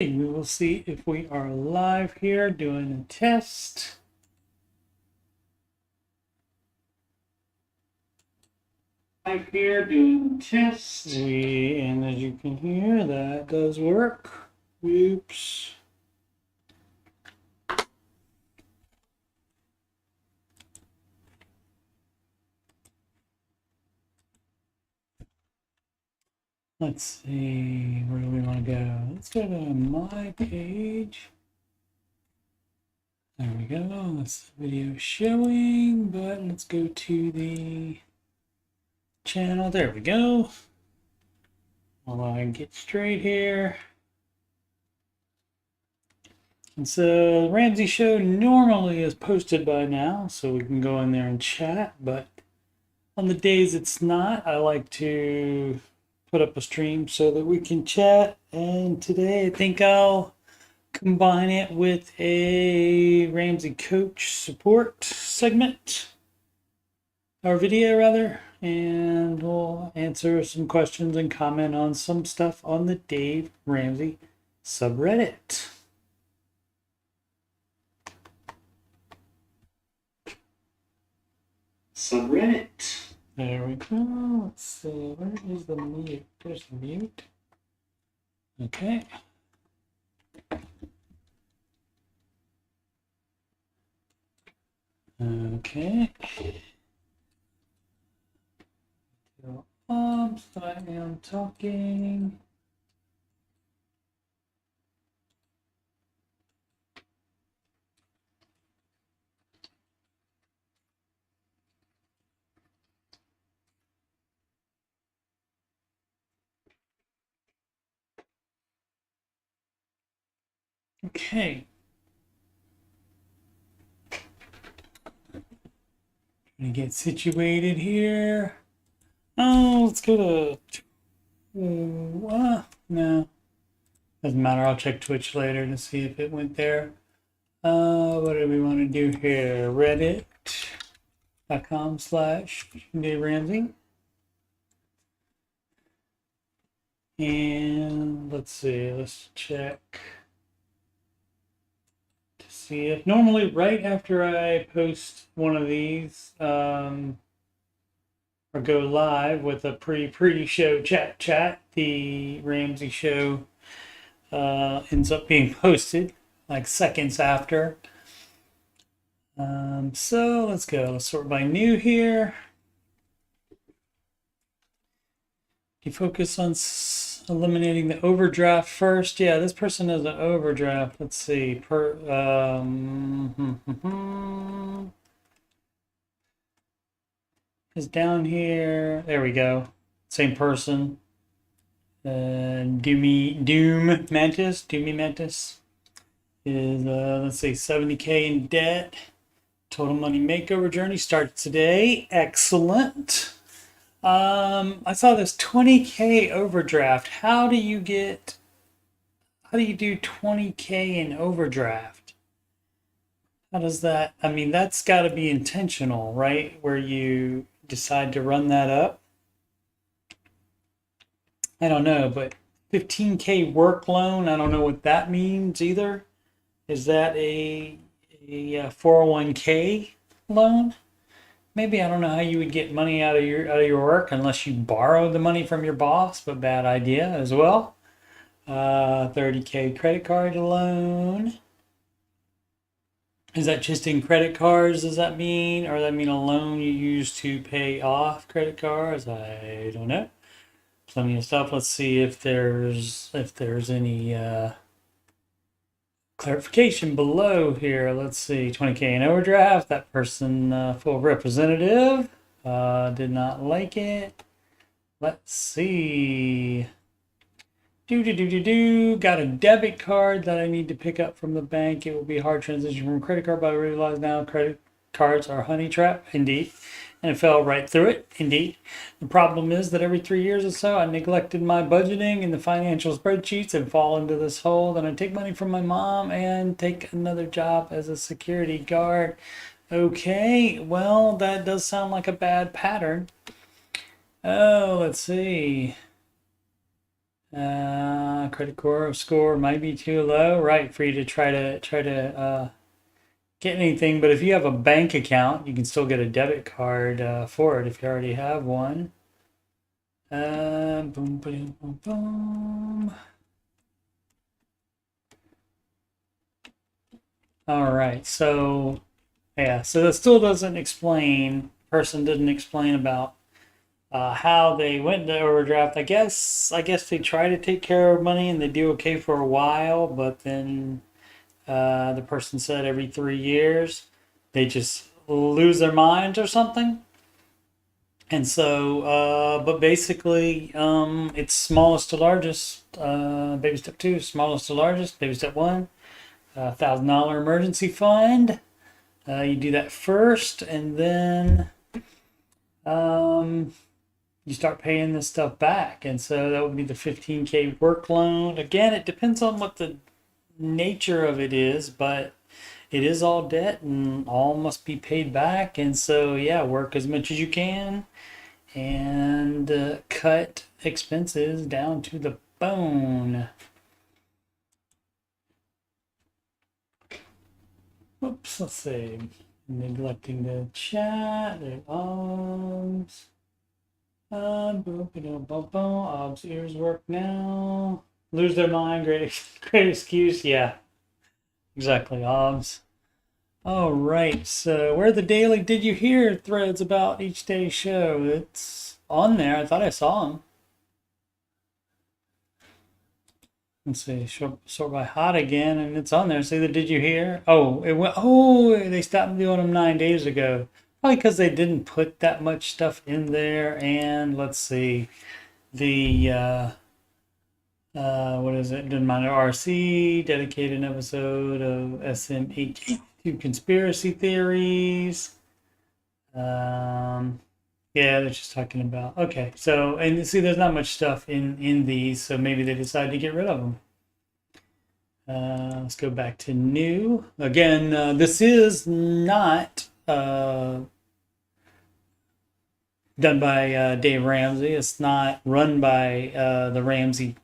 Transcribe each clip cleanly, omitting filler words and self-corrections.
We will see if we are live here doing a test. Live here doing a test. And as you can hear, that does work. Oops. Let's see, where do we want to go? Let's go to my page. There we go. That's the video showing, but let's go to the channel. There we go. Hold on, I can get straight here. And so the Ramsey show normally is posted by now, so we can go in there and chat, but on the days it's not, I like to put up a stream so that we can chat. And today I think I'll combine it with a Ramsey Coach Support segment, or video rather, and we'll answer some questions and comment on some stuff on the Dave Ramsey subreddit. Subreddit. There we go. Let's see. Where is the mute? There's the mute. Okay. Okay. I am talking. Okay. Gonna get situated here. Oh, let's go to. No, doesn't matter. I'll check Twitch later to see if it went there. What do we want to do here? Reddit.com/Dave Ramsey. And let's see. Let's check. See if normally right after I post one of these or go live with a pre-show chat, the Ramsey show ends up being posted like seconds after. So let's go. Let's sort by new here. You focus on eliminating the overdraft first. Yeah, this person has an overdraft. Let's see. Is down here. There we go. Same person. Doomy Mantis is let's see, 70K in debt. Total money makeover journey starts today. Excellent. I saw this 20K overdraft. How do you do 20K in overdraft? How does that, I mean, that's got to be intentional, right? Where you decide to run that up. I don't know, but 15K work loan, I don't know what that means either. Is that a 401K loan? Maybe. I don't know how you would get money out of your work unless you borrow the money from your boss, but bad idea as well. 30K credit card loan. Is that just in credit cards? Does that mean, or does that mean a loan you use to pay off credit cards? I don't know. Plenty of stuff. Let's see if there's any clarification below here. Let's see. 20K in overdraft. That person, full representative, did not like it. Let's see. Got a debit card that I need to pick up from the bank. It will be a hard transition from a credit card, but I realize now credit cards are honey trap. Indeed. And it fell right through it. Indeed. The problem is that every 3 years or so, I neglected my budgeting and the financial spreadsheets and fall into this hole. Then I take money from my mom and take another job as a security guard. Okay, well, that does sound like a bad pattern. Oh, let's see. Credit score might be too low, right, for you to try to get anything. But if you have a bank account, you can still get a debit card for it if you already have one. Boom, boom, boom, boom. All right, so yeah, so that still doesn't explain. Person didn't explain about how they went into overdraft. I guess they try to take care of money and they do okay for a while, but then the person said every 3 years they just lose their minds or something. And so, but basically, it's smallest to largest. Baby step two, smallest to largest. Baby step one, $1,000 emergency fund. You do that first, and then you start paying this stuff back. And so that would be the 15K work loan. Again, it depends on what the nature of it is, but it is all debt and all must be paid back. And so, yeah, work as much as you can and cut expenses down to the bone. Oops, let's see. Neglecting the chat. There Ob's. Ob's ears work now. Lose their mind. Great excuse. Yeah, exactly. Ob's. All right. So, where are the daily Did You Hear threads about each day's show? It's on there. I thought I saw them. Let's see. Sort by hot again, and it's on there. See the Did You Hear? Oh, it went. Oh, they stopped doing them 9 days ago. Probably because they didn't put that much stuff in there. And let's see. The what is it? Didn't mind RC dedicated an episode of SMH to conspiracy theories. Yeah, they're just talking about. Okay, so and see, there's not much stuff in these, so maybe they decided to get rid of them. Let's go back to new again. This is not done by Dave Ramsey. It's not run by the Ramsey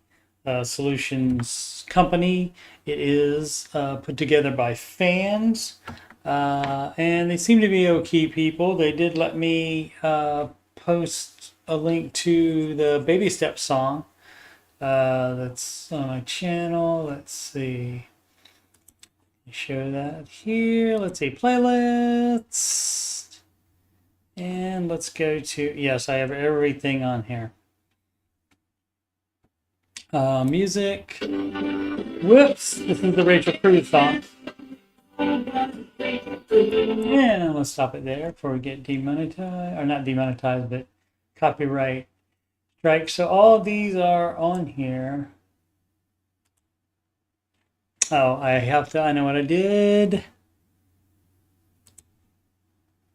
Solutions Company. It is put together by fans. And they seem to be okay people. They did let me post a link to the Baby Steps song that's on my channel. Let's see. Show that here. Let's see, playlists. And let's go to, yes, I have everything on here. Music. Whoops, this is the Rachel Cruz song. Yeah, let's stop it there before we get demonetized, or not demonetized, but copyright strike. So all of these are on here. Oh, I know what I did.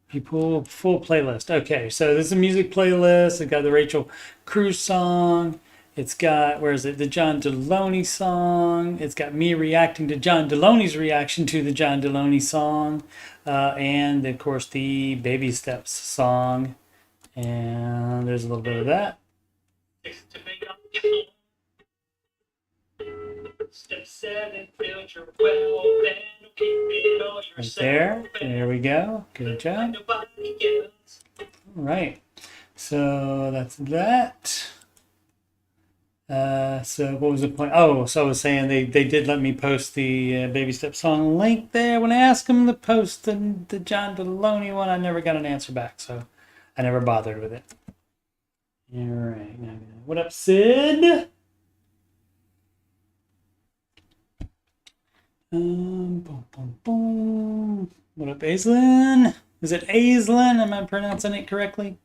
People, full playlist. Okay, so this is a music playlist. It's got the Rachel Cruz song. It's got, where is it? The John Deloney song. It's got me reacting to John Deloney's reaction to the John Deloney song. And of course the Baby Steps song. And there's a little bit of that. Step 7, build your well, then keep it all yourself. Right there we go. Good job. All right. So that's that. So what was the point? Oh, so I was saying they did let me post the Baby Step song link there. When I asked them to post the John Deloney one, I never got an answer back, so I never bothered with it. All right. What up, Sid? Boom, boom, boom. What up, Aislinn? Is it Aislinn? Am I pronouncing it correctly?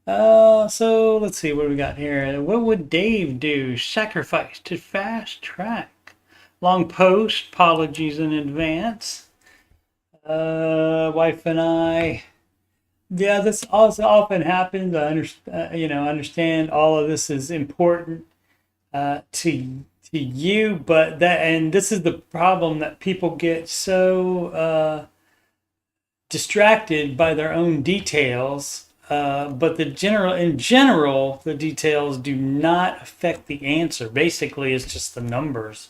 So let's see what we got here. What would Dave do? Sacrifice to fast track. Long post. Apologies in advance. Wife and I. Yeah, this also often happens. I understand all of this is important to you, but this is the problem, that people get so distracted by their own details but in general, the details do not affect the answer. Basically, it's just the numbers.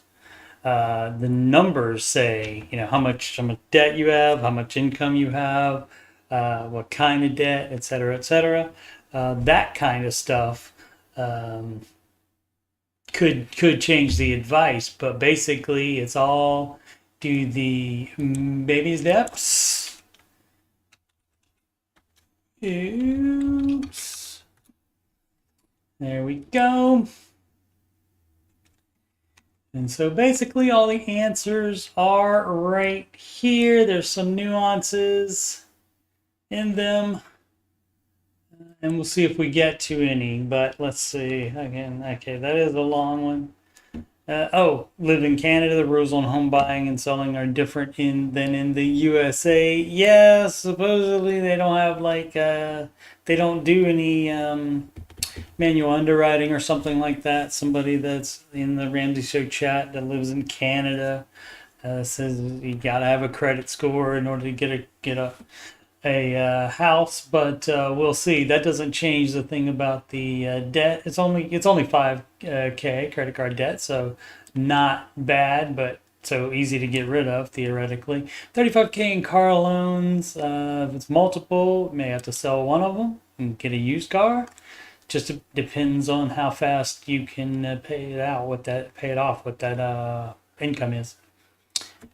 The numbers say, how much debt you have, how much income you have, what kind of debt, et cetera, et cetera. That kind of stuff um, could change the advice, but basically, it's all do the baby steps. Oops. There we go. And so basically all the answers are right here. There's some nuances in them. And we'll see if we get to any, but let's see. Again, okay, that is a long one. Live in Canada. The rules on home buying and selling are different than in the USA. Yes, supposedly they don't have they don't do any manual underwriting or something like that. Somebody that's in the Ramsey Show chat that lives in Canada says you gotta have a credit score in order to get a house, but we'll see. That doesn't change the thing about the debt. It's only 5K credit card debt, so not bad, but so easy to get rid of theoretically. 35K in car loans. If it's multiple, you may have to sell one of them and get a used car. Just depends on how fast you can pay it off. What that income is.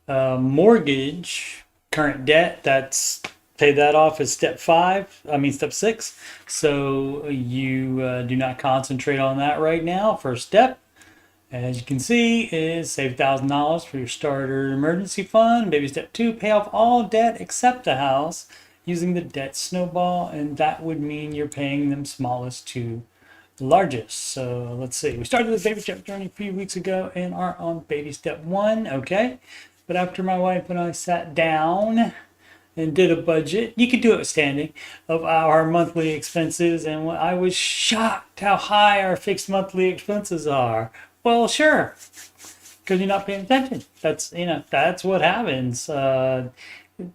Mortgage, current debt. That's pay that off as step 6. So you do not concentrate on that right now. First step, as you can see, is save $1,000 for your starter emergency fund. Baby step 2, pay off all debt except the house using the debt snowball, and that would mean you're paying them smallest to largest. So let's see. We started the baby step journey a few weeks ago and are on baby step 1. Okay. But after my wife and I sat down and did a budget, you could do it standing, of our monthly expenses, and I was shocked how high our fixed monthly expenses are. Well, sure, because you're not paying attention. That's what happens. The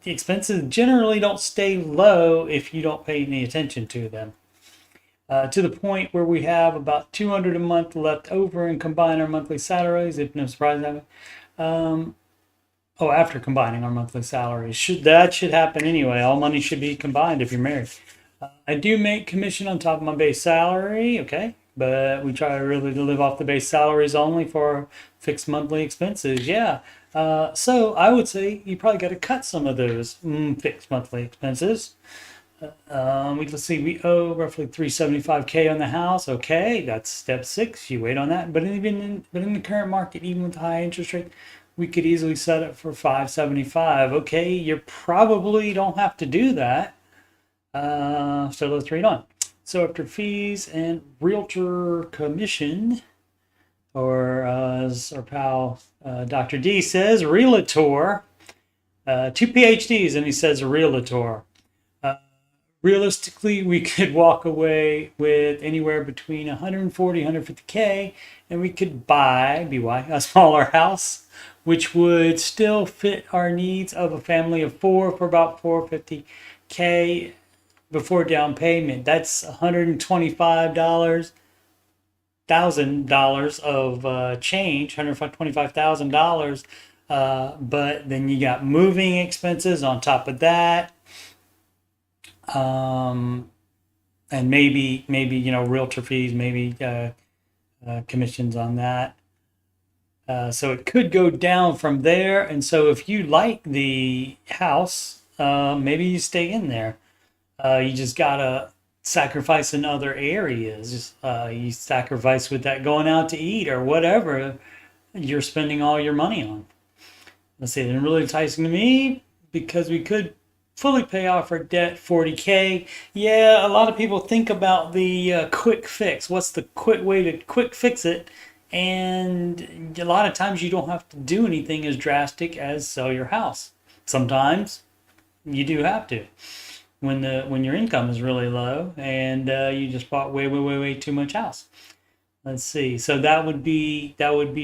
expenses generally don't stay low if you don't pay any attention to them. To the point where we have about $200 a month left over and combine our monthly salaries, if no surprise happened. After combining our monthly salaries. That should happen anyway. All money should be combined if you're married. I do make commission on top of my base salary, okay? But we try really to live off the base salaries only for fixed monthly expenses. Yeah. So I would say you probably got to cut some of those fixed monthly expenses. Let's see, we owe roughly $375K on the house. Okay, that's step 6. You wait on that. But in the current market, even with the high interest rate, we could easily set it for $575. Okay, you probably don't have to do that. So let's read on. So after fees and realtor commission, or as our pal Dr. D says, realtor, 2 PhDs, and he says realtor. Realistically, we could walk away with anywhere between 140, 150K, and we could buy, BY, a smaller house, which would still fit our needs of a family of 4 for about $450K before down payment. That's $125,000 of change, $125,000. But then you got moving expenses on top of that. And maybe realtor fees, maybe commissions on that. So it could go down from there. And so if you like the house, maybe you stay in there. You just gotta sacrifice in other areas. You sacrifice with that going out to eat or whatever you're spending all your money on. Let's see, it's really enticing to me because we could fully pay off our debt, 40K. Yeah, a lot of people think about the quick fix. What's the quick way to quick fix it? And a lot of times you don't have to do anything as drastic as sell your house. Sometimes you do have to when your income is really low and you just bought way too much house. Let's see. So that would be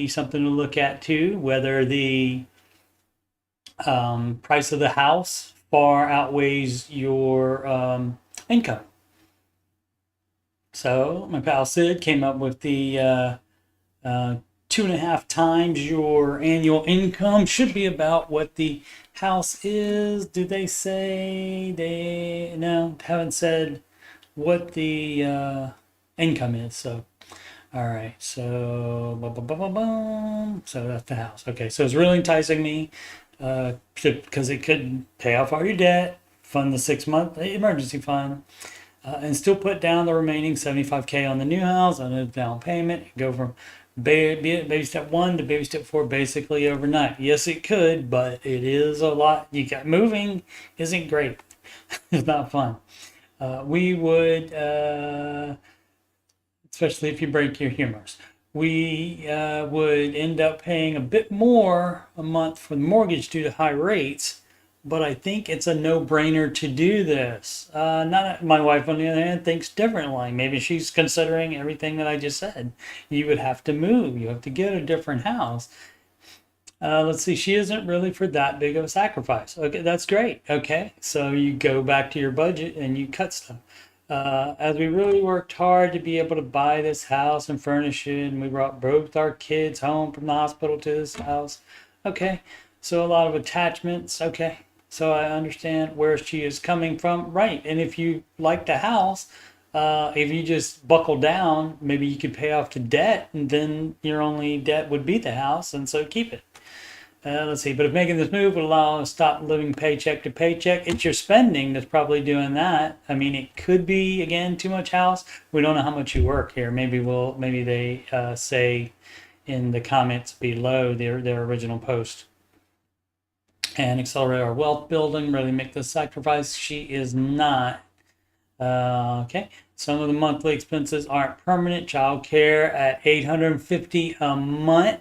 something to look at too, whether the price of the house far outweighs your income. So my pal Sid came up with the 2.5 times your annual income should be about what the house is. Do they say they no haven't said what the income is? So all right, so so that's the house. Okay, so it's really enticing me because it could pay off all your debt, fund the 6 month emergency fund, and still put down the remaining 75K on the new house on a down payment. Go from baby step 1 to baby step 4 basically overnight. Yes, it could, but it is a lot. You got moving isn't great. It's not fun. We would, especially if you break your humors, we would end up paying a bit more a month for the mortgage due to high rates, but I think it's a no-brainer to do this. Not my wife, on the other hand, thinks differently. Maybe she's considering everything that I just said. You would have to move. You have to get a different house. Let's see. She isn't really for that big of a sacrifice. Okay, that's great. Okay, so you go back to your budget and you cut stuff. As we really worked hard to be able to buy this house and furnish it, and we brought both our kids home from the hospital to this house. Okay, so a lot of attachments. Okay, so I understand where she is coming from. Right, and if you like the house, if you just buckle down, maybe you could pay off the debt, and then your only debt would be the house, and so keep it. Let's see, but if making this move would allow us to stop living paycheck to paycheck, it's your spending that's probably doing that. I mean, it could be, again, too much house. We don't know how much you work here. Maybe they say in the comments below their original post. And accelerate our wealth building, really make this sacrifice. She is not. Okay, some of the monthly expenses aren't permanent. Child care at $850 a month.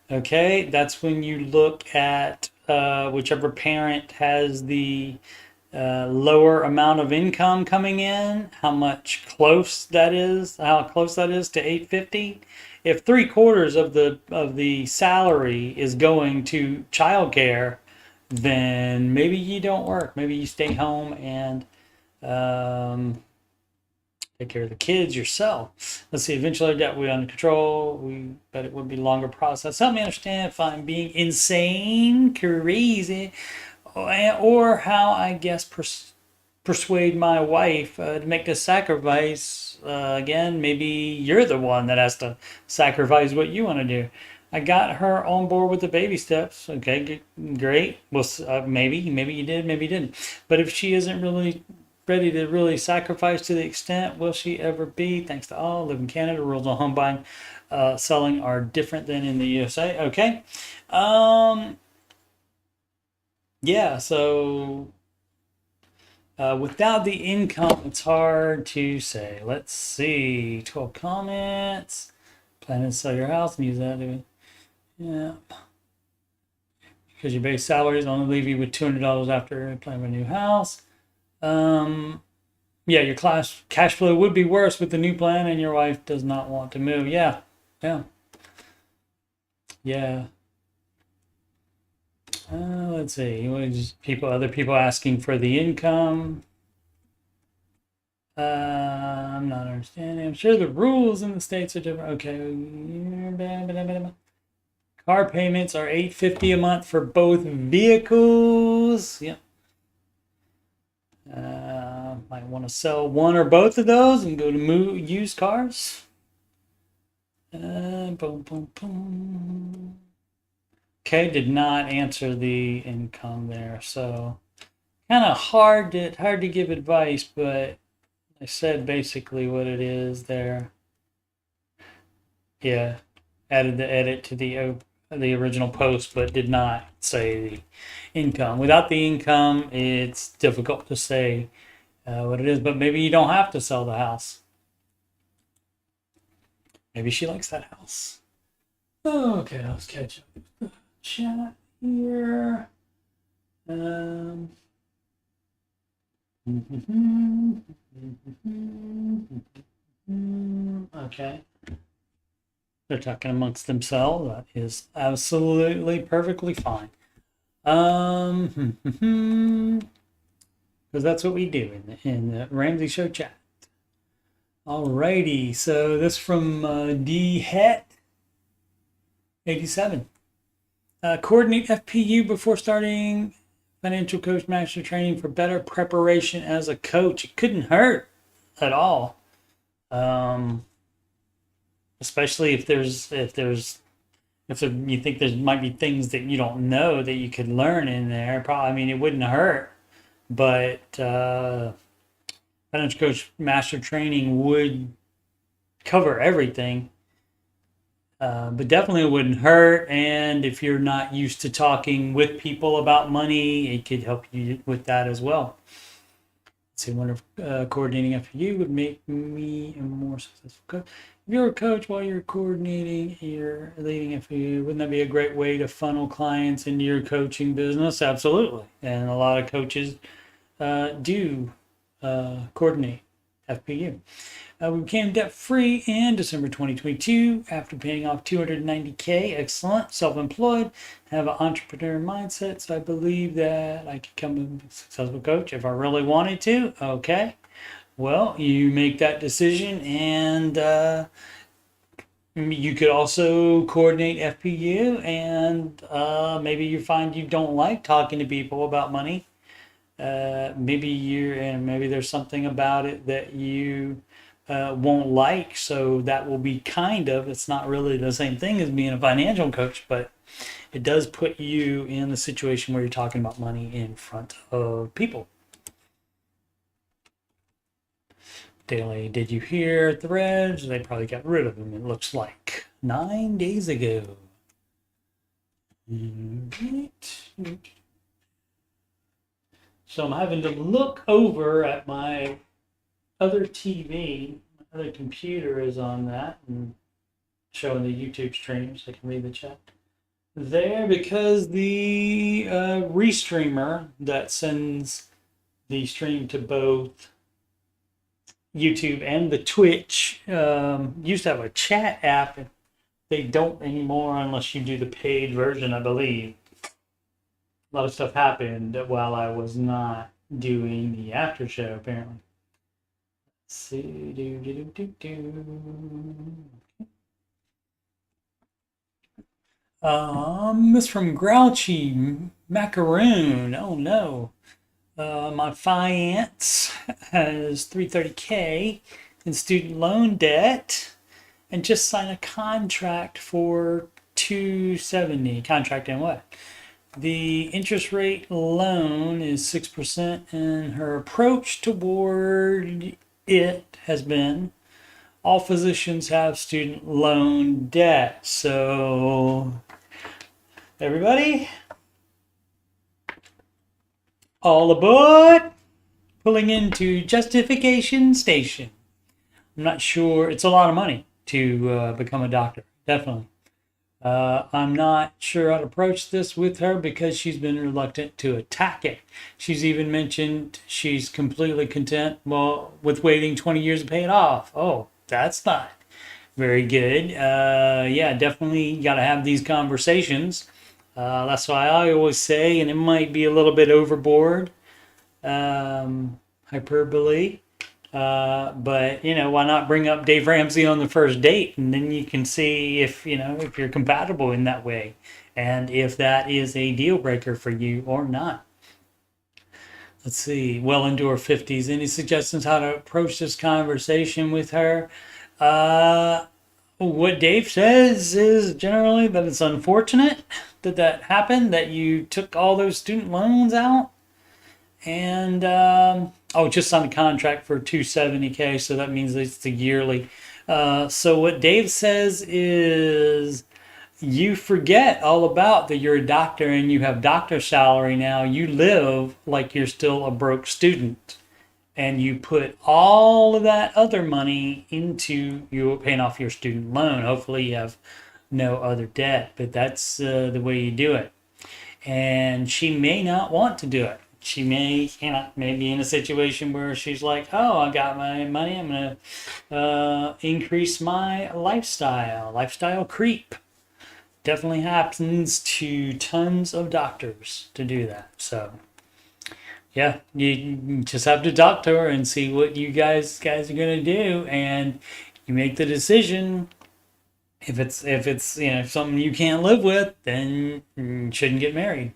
Okay, that's when you look at whichever parent has the lower amount of income coming in, how close that is to 850. If 3/4 of the salary is going to childcare, then maybe you don't work. Maybe you stay home and take care of the kids yourself. Let's see, eventually that will be under control. But it would be a longer process. Help me understand if I'm being insane, crazy, or how I guess persuade my wife to make this sacrifice. Again, maybe you're the one that has to sacrifice what you want to do. I got her on board with the baby steps. Okay, great. Well, maybe you did, maybe you didn't. But if she isn't really ready to really sacrifice to the extent, will she ever be? Thanks to all. Live in Canada. Rules on home buying, selling are different than in the USA. Okay. Yeah. So without the income, it's hard to say. Let's see. 12 comments. Planning to sell your house and use that. Yeah. Because your base salaries only leave you with $200 after planning a new house. Yeah, your cash flow would be worse with the new plan, and your wife does not want to move. Yeah, yeah, yeah. Let's see. Other people asking for the income. I'm not understanding. I'm sure the rules in the states are different. Okay. Car payments are $850 a month for both vehicles. Yep. Might want to sell one or both of those and go to used cars. Boom, boom, boom. Okay, did not answer the income there, so kind of hard to give advice, but I said basically what it is there. Yeah, added the edit to the original post, but did not say the income. Without the income, it's difficult to say what it is, but maybe you don't have to sell the house. Maybe she likes that house. Okay, let's catch up with the chat here. Okay. They're talking amongst themselves. That is absolutely perfectly fine. Because that's what we do in the Ramsey Show chat. Alrighty, so this from D Het 87. Coordinate FPU before starting financial coach master training for better preparation as a coach. It couldn't hurt at all. Especially if you think there might be things that you don't know that you could learn in there. Probably, I mean, it wouldn't hurt, but financial coach master training would cover everything. But definitely it wouldn't hurt. And if you're not used to talking with people about money, it could help you with that as well. Let's see, I wonder if coordinating FPU would make me a more successful coach. If you're a coach while you're coordinating, you're leading FPU, wouldn't that be a great way to funnel clients into your coaching business? Absolutely. And a lot of coaches do coordinate FPU. We became debt free in December 2022 after paying off $290K. Excellent. Self employed. Have an entrepreneur mindset. So I believe that I could become a successful coach if I really wanted to. Okay. Well, you make that decision, and you could also coordinate FPU, and maybe you find you don't like talking to people about money. Maybe there's something about it that you won't like. So that will be it's not really the same thing as being a financial coach, but it does put you in the situation where you're talking about money in front of people. Daily, did you hear threads? They probably got rid of them, it looks like 9 days ago. So I'm having to look over at my other TV. My other computer is on that and showing the YouTube stream so I can read the chat there, because the restreamer that sends the stream to both YouTube and the Twitch used to have a chat app, and they don't anymore unless you do the paid version, I believe. A lot of stuff happened while I was not doing the after show, apparently. Let's see. This from Grouchy Macaroon. Oh no. My finance has $330K in student loan debt and just signed a contract for $270. Contract in what? The interest rate loan is 6%, and her approach toward it has been all physicians have student loan debt. So, everybody, all aboard, pulling into justification station. I'm not sure, it's a lot of money to become a doctor, definitely. I'm not sure how to approach this with her because she's been reluctant to attack it. She's even mentioned she's completely content, with waiting 20 years to pay it off. Oh, that's not very good. Yeah, definitely got to have these conversations. That's why I always say, and it might be a little bit overboard, hyperbole. But why not bring up Dave Ramsey on the first date, and then you can see if you're compatible in that way, and if that is a deal breaker for you or not. Let's see. Well into her 50s. Any suggestions how to approach this conversation with her? What Dave says is generally that it's unfortunate that happened, that you took all those student loans out, and just signed a contract for $270K, so that means it's the yearly. So what Dave says is, you forget all about that you're a doctor and you have doctor salary now. You live like you're still a broke student, and you put all of that other money into you paying off your student loan. Hopefully you have no other debt, but that's the way you do it. And she may not want to do it. She may be in a situation where she's like, oh, I got my money, I'm going to increase my lifestyle creep. Definitely happens to tons of doctors to do that. So, Yeah, you just have to talk to her and see what you guys are gonna do, and you make the decision. If it's something you can't live with, then you shouldn't get married.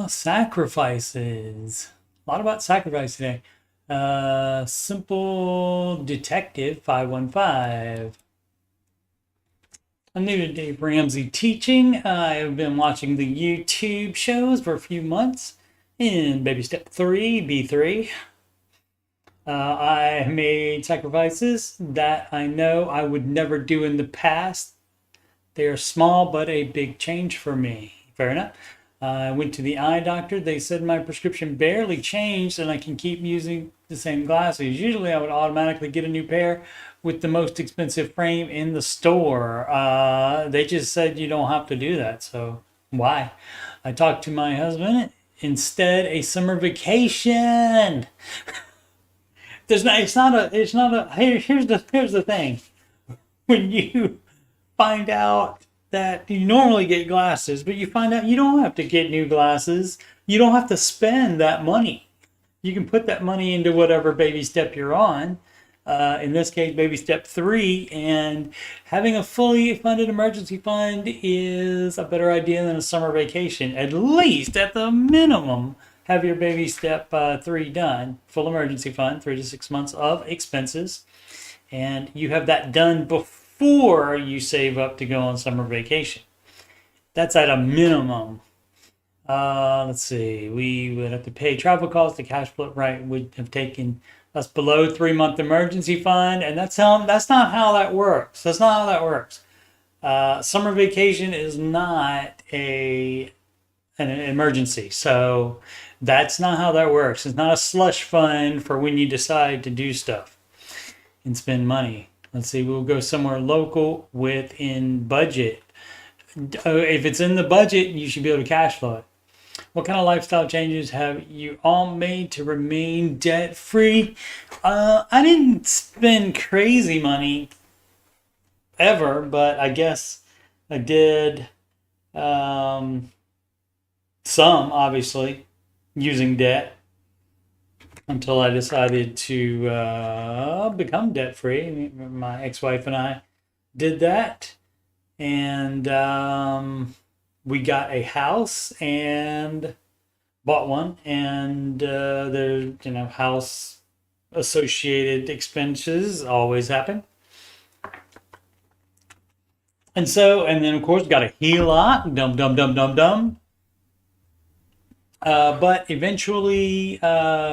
Sacrifices. A lot about sacrifice today. Simple Detective 515. I'm new to Dave Ramsey teaching. I've been watching the YouTube shows for a few months. In baby step 3, B3, I made sacrifices that I know I would never do in the past. They are small but a big change for me. Fair enough. I went to the eye doctor. They said my prescription barely changed and I can keep using the same glasses. Usually I would automatically get a new pair with the most expensive frame in the store. They just said you don't have to do that. So why? I talked to my husband. Instead, a summer vacation. There's not. It's not a. Here's the thing. When you find out that you normally get glasses, but you find out you don't have to get new glasses. You don't have to spend that money. You can put that money into whatever baby step you're on. In this case, baby step 3, and having a fully funded emergency fund is a better idea than a summer vacation. At least, at the minimum, have your baby step 3 done. Full emergency fund, 3 to 6 months of expenses, and you have that done before you save up to go on summer vacation. That's at a minimum. Let's see. We would have to pay travel costs. The cash flow right would have taken us below 3 month emergency fund, and that's not how that works. That's not how that works. Summer vacation is not an emergency, so that's not how that works. It's not a slush fund for when you decide to do stuff and spend money. Let's see. We'll go somewhere local within budget. If it's in the budget, you should be able to cash flow it. What kind of lifestyle changes have you all made to remain debt free? I didn't spend crazy money ever, but I guess I did some, obviously, using debt until I decided to become debt free. My ex wife and I did that. And we got a house and bought one, and there's house associated expenses always happen, and then of course got a HELOC, dum. But eventually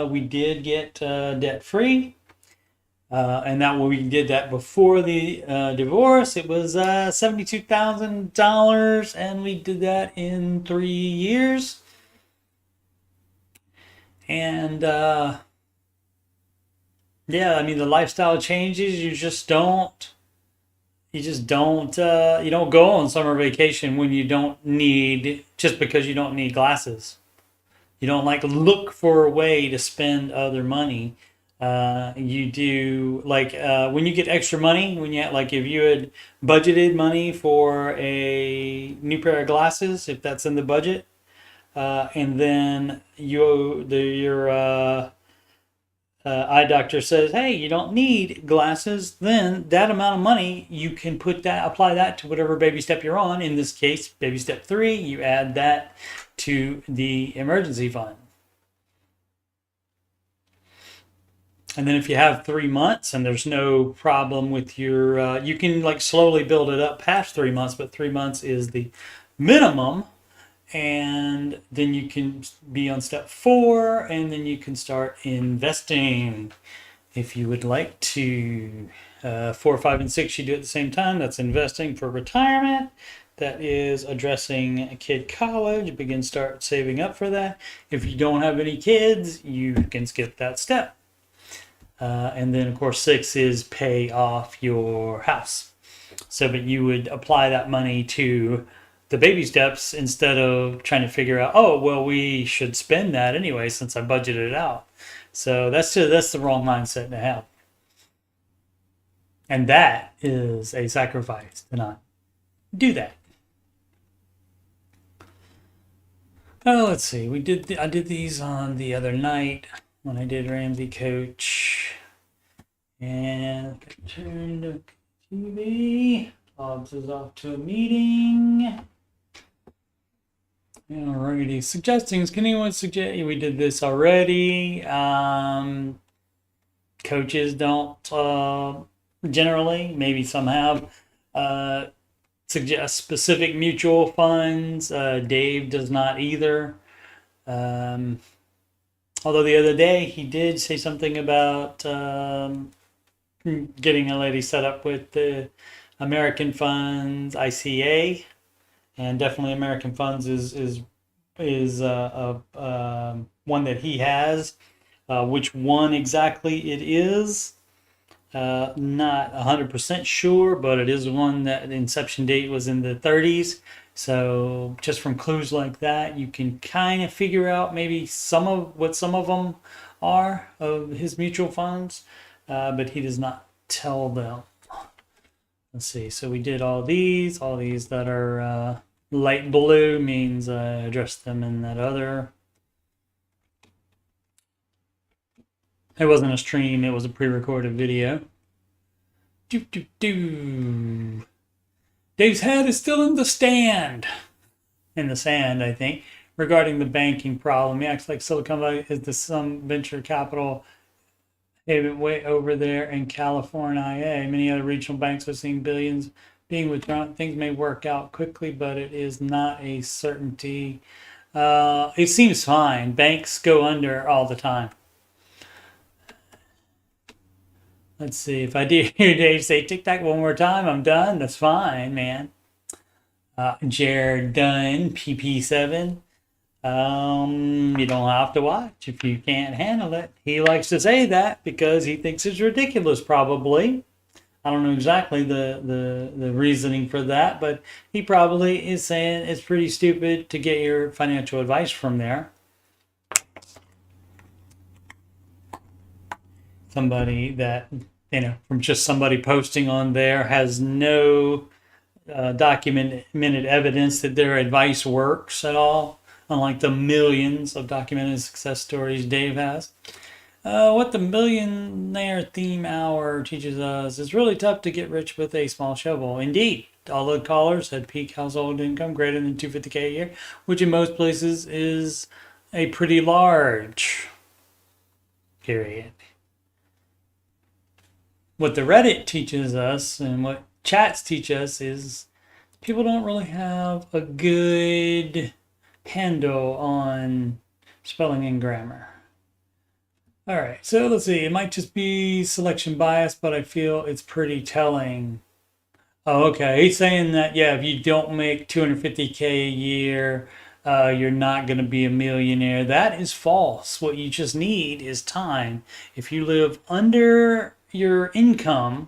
we did get debt free. And that when we did that before the divorce, it was $72,000, and we did that in 3 years. And yeah, I mean the lifestyle changes. You don't go on summer vacation when you don't need just because you don't need glasses. You don't like look for a way to spend other money. You do like when you get extra money, when you like if you had budgeted money for a new pair of glasses, if that's in the budget, and then your eye doctor says, "Hey, you don't need glasses," then that amount of money you can apply that to whatever baby step you're on. In this case, baby step 3, you add that to the emergency fund. And then if you have 3 months and there's no problem with you can like slowly build it up past 3 months, but 3 months is the minimum. And then you can be on step 4, and then you can start investing if you would like to. 4, 5, and 6 you do at the same time. That's investing for retirement. That is addressing a kid college. Start saving up for that. If you don't have any kids, you can skip that step. And then, of course, 6 is pay off your house. So, but you would apply that money to the baby steps instead of trying to figure out, oh, well, we should spend that anyway since I budgeted it out. So that's the wrong mindset to have. And that is a sacrifice to not do that. Oh, let's see. I did these on the other night when I did Ramsey Coach. And turn the TV. Bob's is off to a meeting. Alrighty. Suggestions. Can anyone suggest? We did this already. Coaches don't generally, maybe some have, suggest specific mutual funds. Dave does not either. Although the other day he did say something about getting a lady set up with the American Funds ICA, and definitely American Funds is one that he has. Which one exactly it is, not 100% sure, but it is one that the inception date was in the 30s. So just from clues like that, you can kind of figure out maybe some of them are of his mutual funds, but he does not tell them. Let's see. So we did all these that are light blue means I addressed them in that other. It wasn't a stream, it was a pre-recorded video. Dave's head is still in the sand. In the sand, I think. Regarding the banking problem, he acts like Silicon Valley is some venture capital haven way over there in California. Many other regional banks are seeing billions being withdrawn. Things may work out quickly, but it is not a certainty. It seems fine. Banks go under all the time. Let's see. If I do hear Dave say tic tac one more time, I'm done. That's fine, man. Jared Dunn, PP7. You don't have to watch if you can't handle it. He likes to say that because he thinks it's ridiculous, probably. I don't know exactly the reasoning for that, but he probably is saying it's pretty stupid to get your financial advice from there. Somebody that, from just somebody posting on there has no documented evidence that their advice works at all, unlike the millions of documented success stories Dave has. What the Millionaire Theme Hour teaches us is really tough to get rich with a small shovel. Indeed, all the callers had peak household income greater than $250K a year, which in most places is a pretty large period. What the Reddit teaches us and what chats teach us is people don't really have a good handle on spelling and grammar. All right, so let's see. It might just be selection bias, but I feel it's pretty telling. Oh, okay. He's saying that, yeah, if you don't make $250K a year, you're not going to be a millionaire. That is false. What you just need is time. If you live under your income,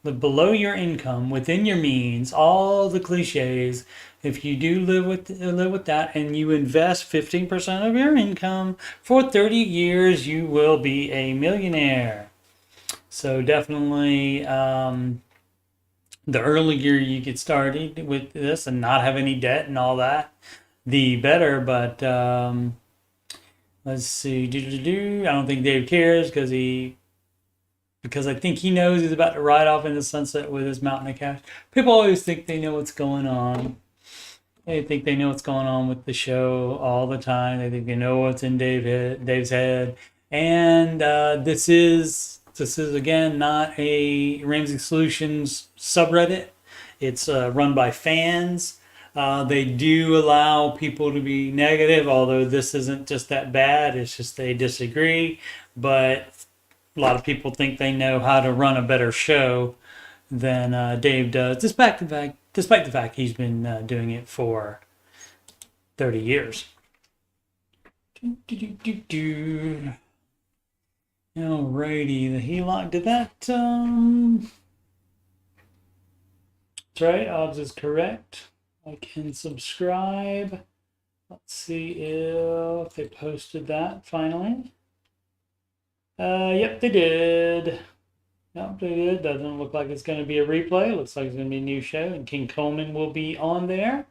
live below your income, within your means, all the cliches. If you do live with that and you invest 15% of your income for 30 years, you will be a millionaire. So definitely, the earlier you get started with this and not have any debt and all that, the better. But let's see. I don't think Dave cares because I think he knows he's about to ride off into the sunset with his mountain of cash. People always think they know what's going on. They think they know what's going on with the show all the time. They think they know what's in Dave's head. And this is again not a Ramsey Solutions subreddit. It's run by fans. They do allow people to be negative, although this isn't just that bad. It's just they disagree. But a lot of people think they know how to run a better show than Dave does, despite the fact he's been doing it for 30 years. Alrighty, the HELOC, did that, that's right, odds is correct. I can subscribe. Let's see if they posted that finally. Yep, they did. Yep, they did. Doesn't look like it's going to be a replay. Looks like it's going to be a new show, and King Coleman will be on there.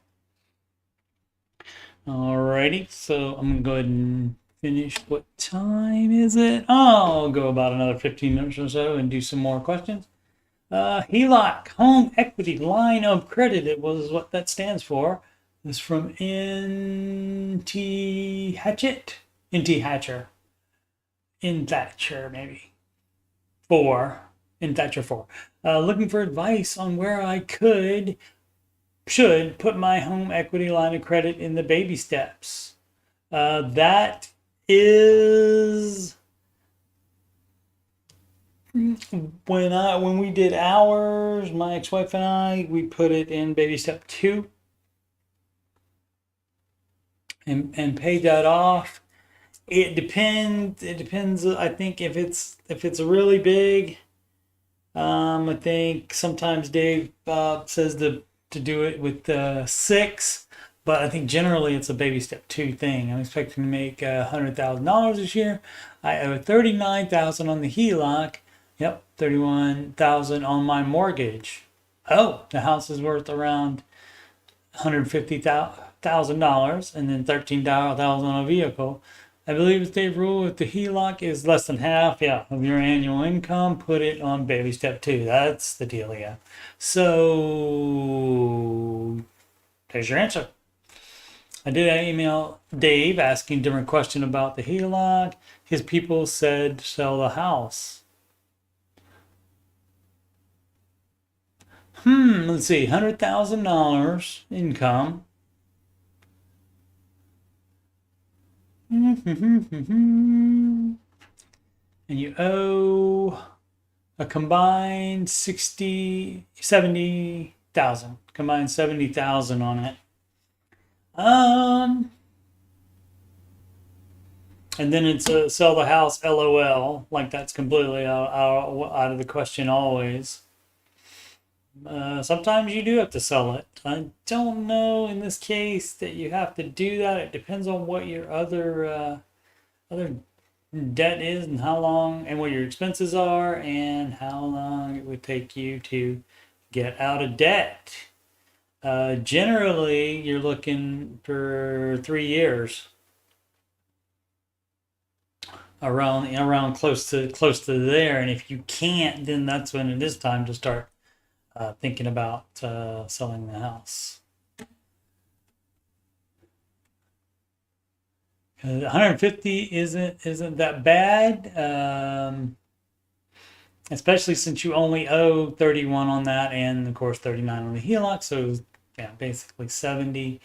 Alrighty, so I'm gonna go ahead and finish. What time is it? Oh, I'll go about another 15 minutes or so and do some more questions. HELOC, Home Equity Line of Credit, it was what that stands for. This is from NT Hatchet, NT Hatcher, in Thatcher maybe. In Thatcher 4. Looking for advice on where I should put my home equity line of credit in the baby steps. That is when we did ours, my ex-wife and I, we put it in baby step 2 and paid that off. It depends. I think if it's really big, I think sometimes Dave says to do it with 6, but I think generally it's a baby step 2 thing. I'm expecting to make $100,000 this year. I owe $39,000 on the HELOC. Yep, $31,000 on my mortgage. Oh, the house is worth around $150,000 and then $13,000 on a vehicle. I believe the state rule if the HELOC is less than half, of your annual income, put it on baby step 2. That's the deal, yeah. So there's your answer. I did email Dave asking a different question about the HELOC. His people said sell the house. Let's see, $100,000 income. And you owe a combined 70,000. Combined 70,000 on it. And then it's a sell the house, LOL. Like that's completely out of the question always. Sometimes you do have to sell it. I don't know in this case that you have to do that. It depends on what your other debt is and how long and what your expenses are and how long it would take you to get out of debt. Generally, you're looking for 3 years. Around close to there, and if you can't, then that's when it is time to start thinking about selling the house. 150 isn't that bad, especially since you only owe 31 on that, and of course 39 on the HELOC. So yeah, basically 70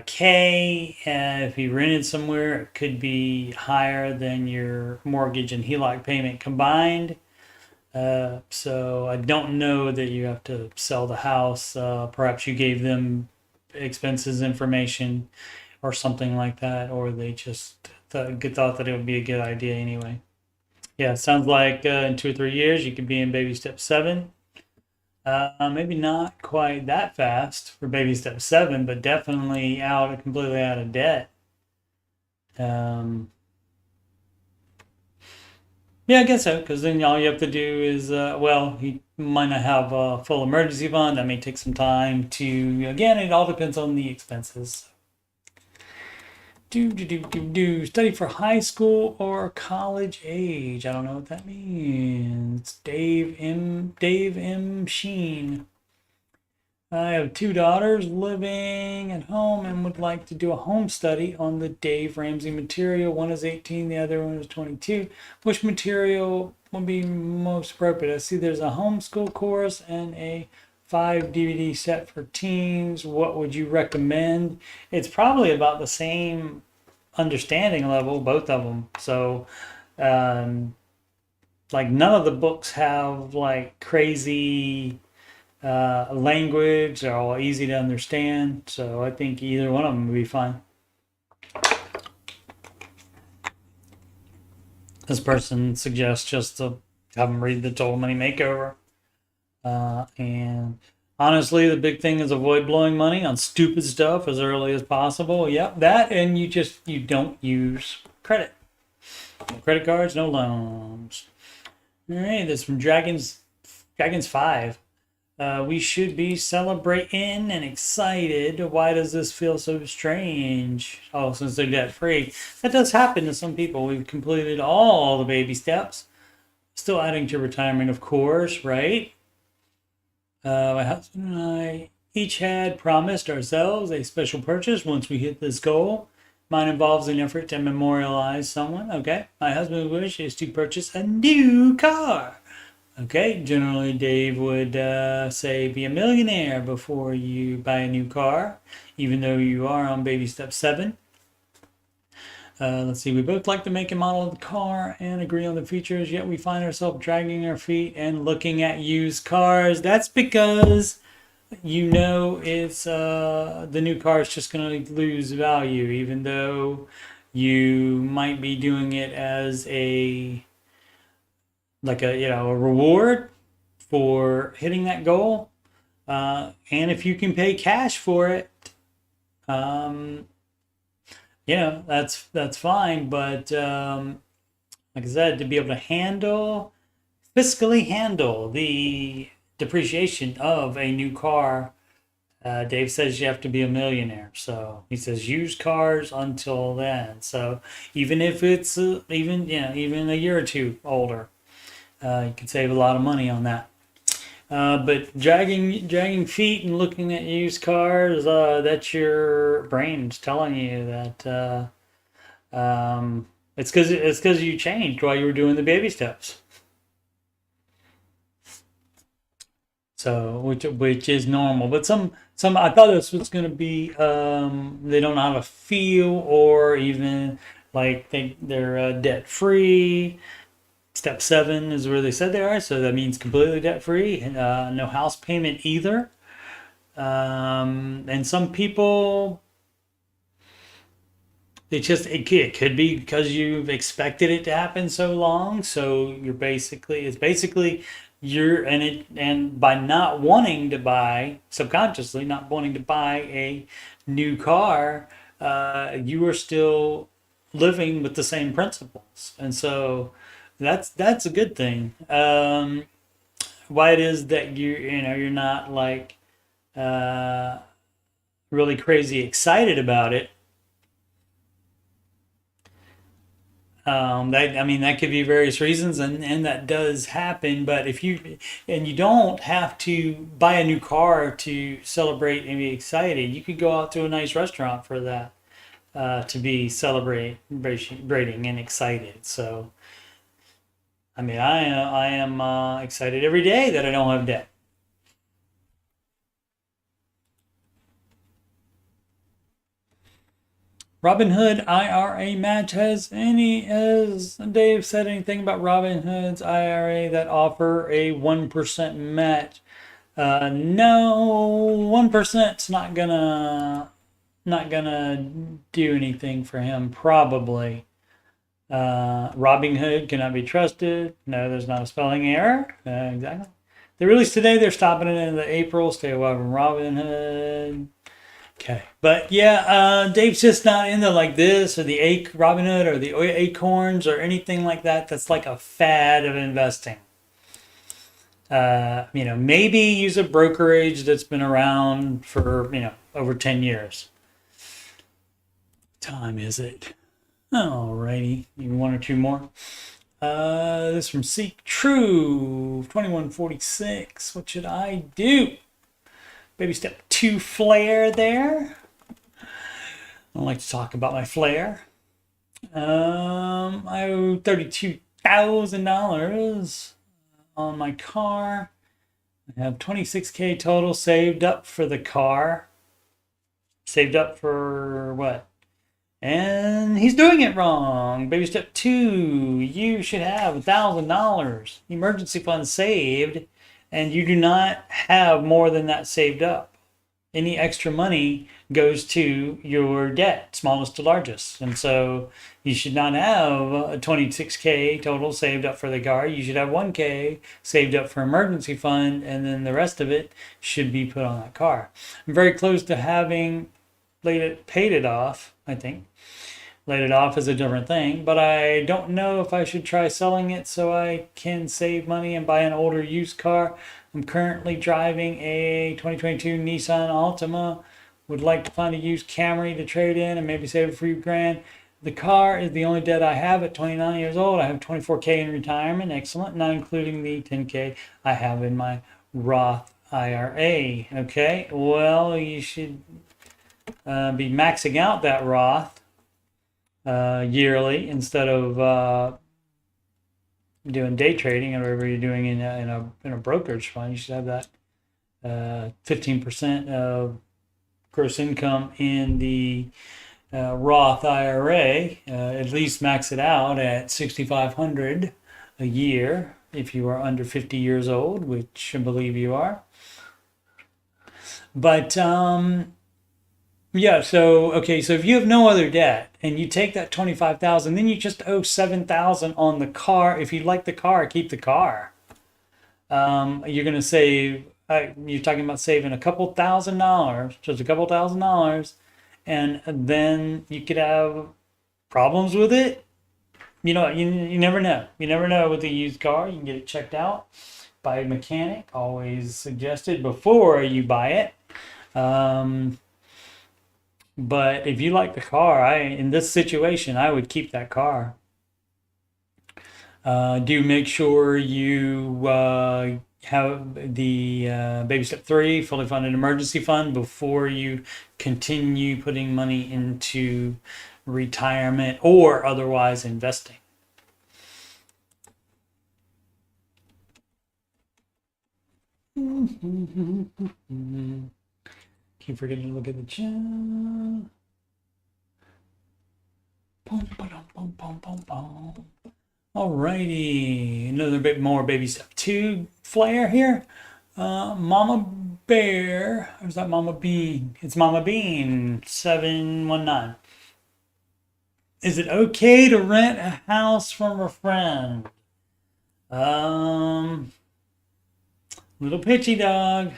K. If you rented somewhere, it could be higher than your mortgage and HELOC payment combined. So I don't know that you have to sell the house. Perhaps you gave them expenses information or something like that, or they just thought that it would be a good idea anyway. Yeah, sounds like in 2 or 3 years you could be in baby step 7. Maybe not quite that fast for baby step 7, but definitely completely out of debt. Yeah, I guess so, because then all you have to do is, he might not have a full emergency fund. That may take some time to, again, it all depends on the expenses. Study for high school or college age. I don't know what that means. Dave M. Sheen. I have 2 daughters living at home and would like to do a home study on the Dave Ramsey material. One is 18, the other one is 22. Which material would be most appropriate? I see there's a homeschool course and a 5 DVD set for teens. What would you recommend? It's probably about the same understanding level, both of them. So, like none of the books have like crazy language. They're all easy to understand. So I think either one of them would be fine. This person suggests just to have them read the Total Money Makeover. And honestly, the big thing is avoid blowing money on stupid stuff as early as possible. Yep, that, and you don't use credit. No credit cards, no loans. All right, this is from Dragons 5. We should be celebrating and excited. Why does this feel so strange? Oh, since they're debt free. That does happen to some people. We've completed all the baby steps. Still adding to retirement, of course, right? My husband and I each had promised ourselves a special purchase once we hit this goal. Mine involves an effort to memorialize someone. Okay. My husband's wish is to purchase a new car. Okay. Generally, Dave would say be a millionaire before you buy a new car, even though you are on baby step 7. Let's see, we both like to make a model of the car and agree on the features, yet we find ourselves dragging our feet and looking at used cars. That's because it's the new car is just going to lose value, even though you might be doing it as a reward for hitting that goal. And if you can pay cash for it, um, that's fine. But like I said, to be able to fiscally handle the depreciation of a new car, Dave says you have to be a millionaire. So he says used cars until then. So even if it's even a year or two older, you can save a lot of money on that. But dragging feet and looking at used cars, that's your brain's telling you that it's because you changed while you were doing the baby steps. So which is normal, but some I thought this was going to be they don't know how to feel, or even like they're debt free. Step 7 is where they said they are, so that means completely debt free, no house payment either. And some people, it could be because you've expected it to happen so long, so it's basically and by not wanting to buy, subconsciously not wanting to buy a new car, you are still living with the same principles, and so that's a good thing. Why it is that you're not like uh, really crazy excited about it. That could be various reasons, and that does happen. But you don't have to buy a new car to celebrate and be excited. You could go out to a nice restaurant for that, to be celebrating and excited. So, I am excited every day that I don't have debt. Robinhood IRA match. Has Dave said anything about Robinhood's IRA that offer a 1% match? No, 1%'s not gonna do anything for him, probably. Robinhood cannot be trusted. No, there's not a spelling error. Exactly. They released today. They're stopping it in the April. Stay away from Robinhood. Okay, but yeah, Dave's just not into like this or the Robinhood or the Acorns or anything like that. That's like a fad of investing. Maybe use a brokerage that's been around for over 10 years. Time is it? Alrighty, maybe one or two more. This from Seek True 2146. What should I do? Baby step 2 flare there. I don't like to talk about my flare. I owe $32,000 on my car. I have $26K total saved up for the car. Saved up for what? And he's doing it wrong. Baby step 2, you should have $1,000 emergency fund saved, and you do not have more than that saved up. Any extra money goes to your debt, smallest to largest. And so you should not have a 26K total saved up for the car. You should have 1K saved up for emergency fund, and then the rest of it should be put on that car. I'm very close to having paid it off, I think. Laid it off is a different thing, but I don't know if I should try selling it so I can save money and buy an older used car. I'm currently driving a 2022 Nissan Altima. Would like to find a used Camry to trade in and maybe save a few grand. The car is the only debt I have at 29 years old. I have 24K in retirement, excellent, not including the 10K I have in my Roth IRA. Okay, well, you should be maxing out that Roth yearly instead of doing day trading or whatever you're doing in a brokerage fund. You should have that 15% of gross income in the Roth IRA. At least max it out at 6,500 a year if you are under 50 years old, which I believe you are. But yeah, so okay, so if you have no other debt and you take that 25,000, then you just owe 7,000 on the car. If you like the car, keep the car. You're gonna save. You're talking about saving a couple $1,000s, just a couple $1,000s, and then you could have problems with it. You never know. You never know with a used car. You can get it checked out by a mechanic. Always suggested before you buy it. But if you like the car, in this situation, I would keep that car. Do make sure you have the baby step 3 fully funded emergency fund before you continue putting money into retirement or otherwise investing. Keep forgetting to look at the chat. Alrighty, another bit more baby step 2 flare here. Mama Bear, or is that Mama Bean? It's Mama Bean 719. Is it okay to rent a house from a friend? Little pitchy dog.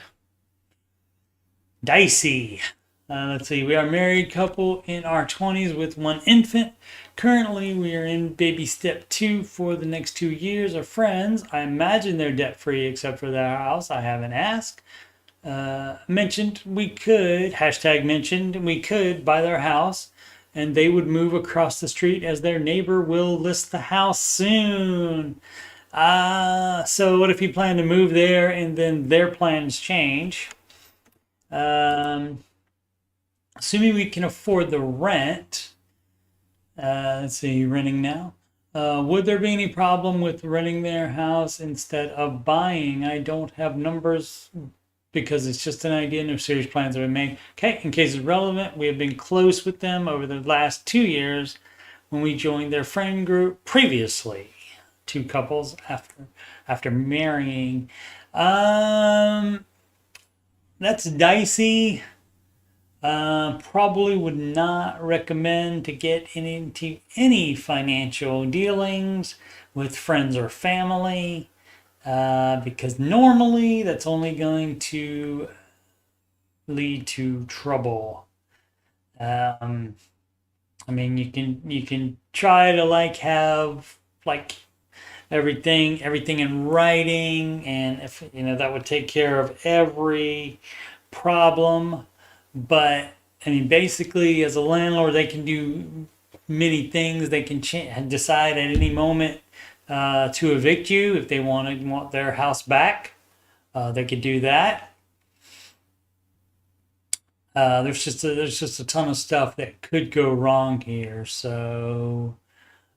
Dicey. Let's see. We are a married couple in our 20s with one infant. Currently, we are in baby step 2 for the next 2 years. Our friends, I imagine they're debt free except for their house. I haven't asked. Mentioned we could, hashtag mentioned, we could buy their house and they would move across the street as their neighbor will list the house soon. So what if you plan to move there and then their plans change? Assuming we can afford the rent, let's see, renting now. Would there be any problem with renting their house instead of buying? I don't have numbers because it's just an idea. No serious plans have been made. Okay, in case it's relevant, we have been close with them over the last 2 years when we joined their friend group previously. 2 couples after marrying. That's dicey. Probably would not recommend to get into any financial dealings with friends or family because normally that's only going to lead to trouble. I mean, you can try to have everything in writing, and if that would take care of every problem. But I mean, basically, as a landlord, they can do many things. They can decide at any moment to evict you if they want their house back. They could do that. There's just a ton of stuff that could go wrong here. So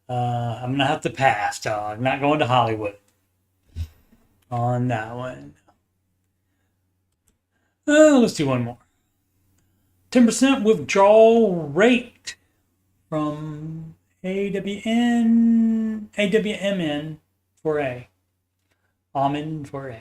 I'm gonna have to pass, dog. Not going to Hollywood on that one. Let's do one more. 10% withdrawal rate from AWMN for A. Almond for A.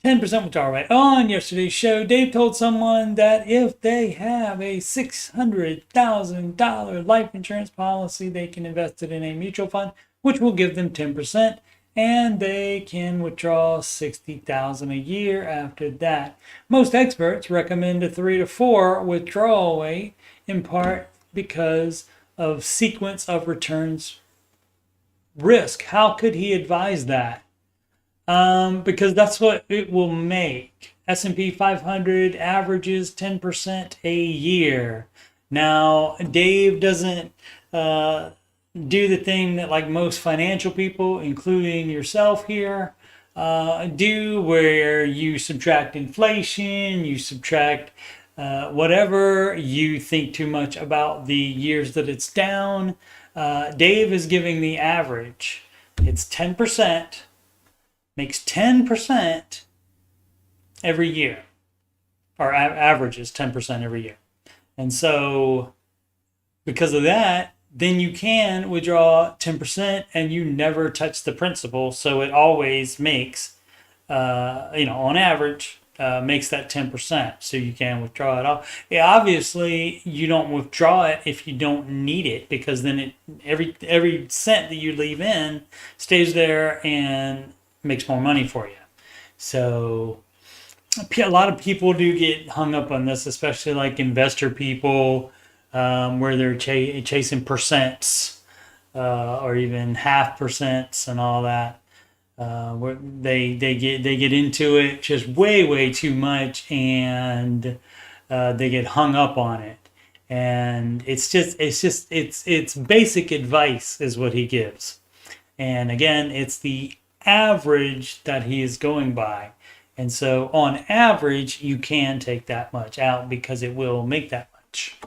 10% withdrawal rate. On yesterday's show, Dave told someone that if they have a $600,000 life insurance policy, they can invest it in a mutual fund, which will give them 10%, and they can withdraw $60,000 a year after that. Most experts recommend a 3 to 4 withdrawal rate, in part because of sequence of returns risk. How could he advise that? Because that's what it will make. S&P 500 averages 10% a year. Now, Dave doesn't do the thing that like most financial people, including yourself here, do, where you subtract inflation, you subtract whatever you think too much about the years that it's down. Dave is giving the average. It's 10%, makes 10% every year, or averages 10% every year. And so because of that, then you can withdraw 10% and you never touch the principal. So it always makes, on average, makes that 10%. So you can withdraw it all. Yeah, obviously, you don't withdraw it if you don't need it, because then every cent that you leave in stays there and makes more money for you. So a lot of people do get hung up on this, especially like investor people, where they're chasing percents, or even half percents and all that. Where they get into it just way too much, and they get hung up on it. And it's basic advice is what he gives. And again, it's the average that he is going by. And so on average, you can take that much out because it will make that much.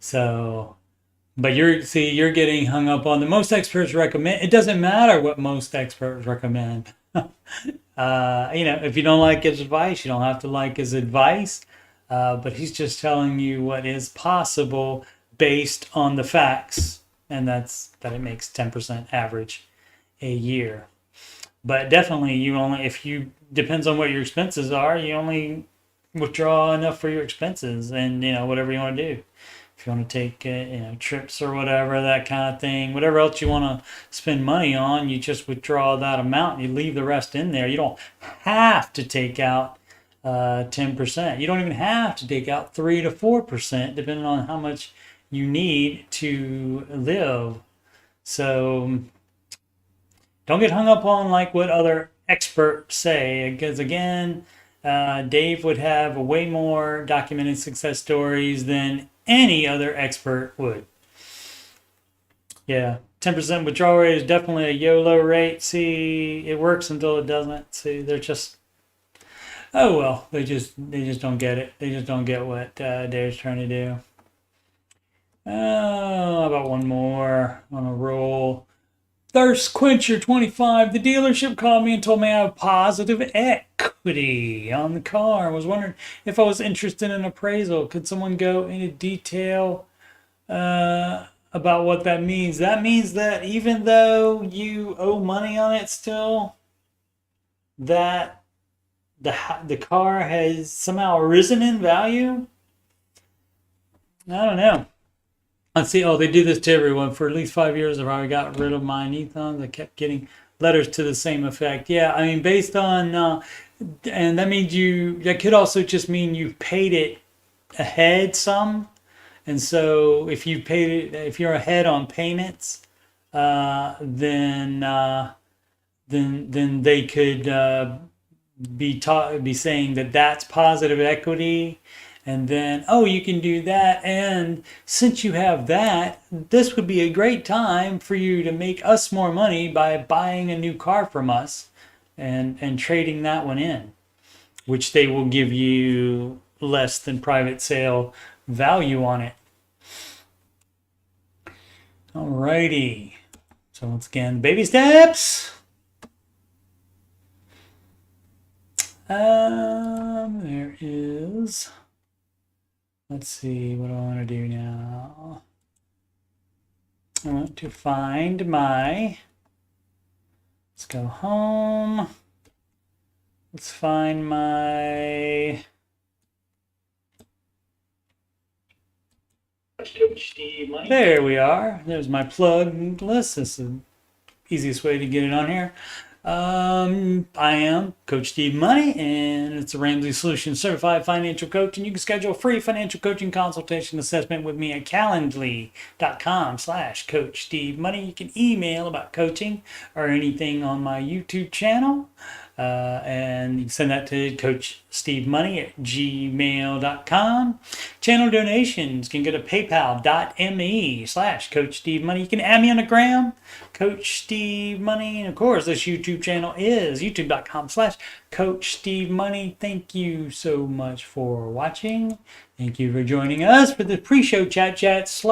So, but you're getting hung up on the most experts recommend. It doesn't matter what most experts recommend. If you don't like his advice, you don't have to like his advice. But he's just telling you what is possible based on the facts. And that's that it makes 10% average a year. But definitely depends on what your expenses are, you only withdraw enough for your expenses and, whatever you want to do. If you want to take, trips or whatever, that kind of thing, whatever else you want to spend money on, you just withdraw that amount and you leave the rest in there. You don't have to take out 10%. You don't even have to take out 3 to 4%, depending on how much you need to live. So don't get hung up on like what other experts say, because again, Dave would have way more documented success stories than any other expert would. Yeah, 10% withdrawal rate is definitely a YOLO rate. See, it works until it doesn't. See, they're just, oh well, they just don't get it. They just don't get what Dave's trying to do. Oh, how about one more on a roll. Thirst Quencher 25. The dealership called me and told me I have positive equity on the car. I was wondering if I was interested in an appraisal. Could someone go into detail about what that means? That means that even though you owe money on it still, that the car has somehow risen in value? I don't know. Let's see. Oh, they do this to everyone. For at least 5 years, I've already got rid of my Ethons. I kept getting letters to the same effect. Yeah, I mean, based on, and that means that could also just mean you've paid it ahead some. And so if you paid it, if you're ahead on payments, then they could be saying that that's positive equity. And then, oh, you can do that. And since you have that, this would be a great time for you to make us more money by buying a new car from us and trading that one in, which they will give you less than private sale value on it. Alrighty. So once again, baby steps. There is... Let's see, what do I want to do now? I want to find my, let's go home. Let's find my, there we are. There's my plug list. This is the easiest way to get it on here. I am Coach Steve Money, and it's a Ramsey Solutions Certified Financial Coach, and you can schedule a free financial coaching consultation assessment with me at calendly.com/Coach Steve Money. You can email about coaching or anything on my YouTube channel. And you can send that to CoachSteveMoney@gmail.com. Channel donations can go to paypal.me/CoachSteveMoney. You can add me on the gram, Coach Steve Money. And of course, this YouTube channel is youtube.com/Coach Steve Money. Thank you so much for watching. Thank you for joining us for the pre-show chat /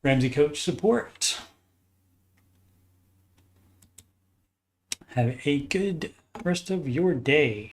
Ramsey Coach Support. Have a good rest of your day.